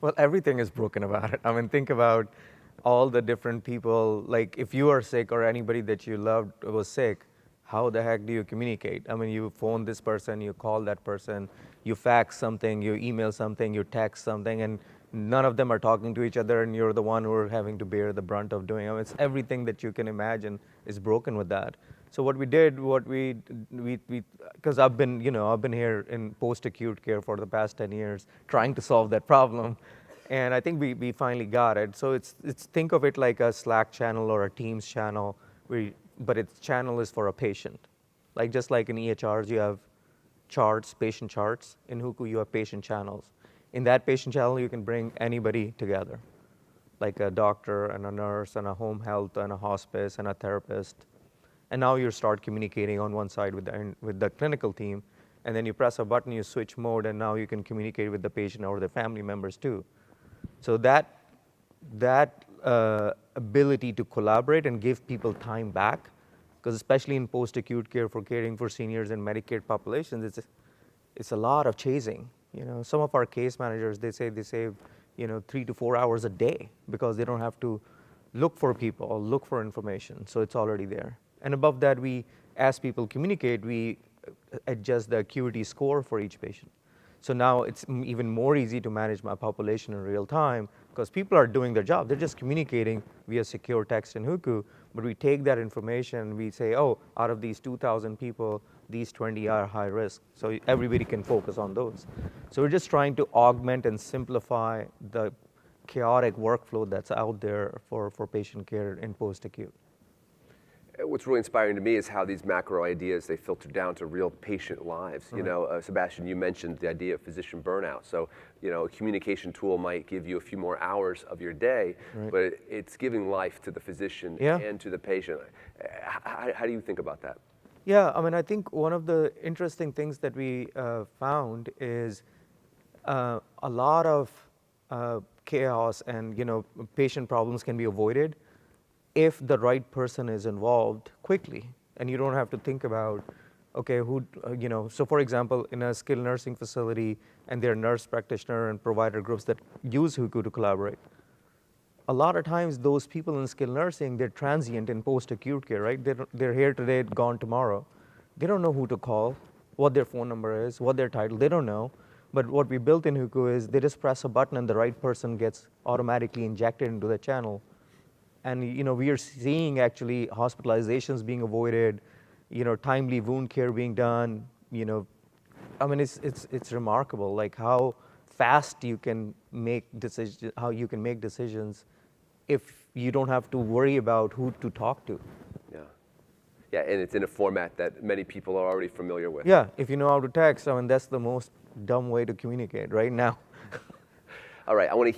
Well, everything is broken about it. I mean, think about all the different people. Like, if you are sick or anybody that you loved was sick, how the heck do you communicate? I mean, you phone this person, you call that person, you fax something, you email something, you text something, and none of them are talking to each other, and you're the one who are having to bear the brunt of doing it. I mean, it's everything that you can imagine is broken with that. So what we did, because I've been here in post-acute care for the past 10 years, trying to solve that problem, and I think we finally got it. So it's think of it like a Slack channel or a Teams channel, but its channel is for a patient. Like just like in EHRs, you have charts, patient charts. In Hucu, you have patient channels. In that patient channel, you can bring anybody together, like a doctor and a nurse and a home health and a hospice and a therapist. And now you start communicating on one side with the clinical team, and then you press a button, you switch mode, and now you can communicate with the patient or their family members too. So that ability to collaborate and give people time back, because especially in post-acute care for caring for seniors and Medicaid populations, it's a lot of chasing. You know, some of our case managers, they save 3 to 4 hours a day because they don't have to look for people or look for information, so it's already there. And above that, as people communicate, we adjust the acuity score for each patient. So now it's even more easy to manage my population in real time because people are doing their job. They're just communicating via secure text in Hucu, but we take that information and we say, oh, out of these 2,000 people, these 20 are high risk. So everybody can focus on those. So we're just trying to augment and simplify the chaotic workflow that's out there for patient care in post-acute. What's really inspiring to me is how these macro ideas, they filter down to real patient lives. Right. Sebastian, you mentioned the idea of physician burnout. So, a communication tool might give you a few more hours of your day, Right. but it's giving life to the physician Yeah. and to the patient. How do you think about that? Yeah, I mean, I think one of the interesting things that we found is a lot of chaos and patient problems can be avoided if the right person is involved quickly, and you don't have to think about, okay, so for example, in a skilled nursing facility, and there are nurse practitioner and provider groups that use Hucu to collaborate. A lot of times, those people in skilled nursing, they're transient in post-acute care, right? They're here today, gone tomorrow. They don't know who to call, what their phone number is, what their title, they don't know. But what we built in Hucu is they just press a button and the right person gets automatically injected into the channel. And we are seeing actually hospitalizations being avoided, timely wound care being done. I mean, it's remarkable, like how fast you can make decisions, if you don't have to worry about who to talk to. Yeah, and it's in a format that many people are already familiar with. Yeah, if you know how to text, I mean, that's the most dumb way to communicate right now. All right, I want to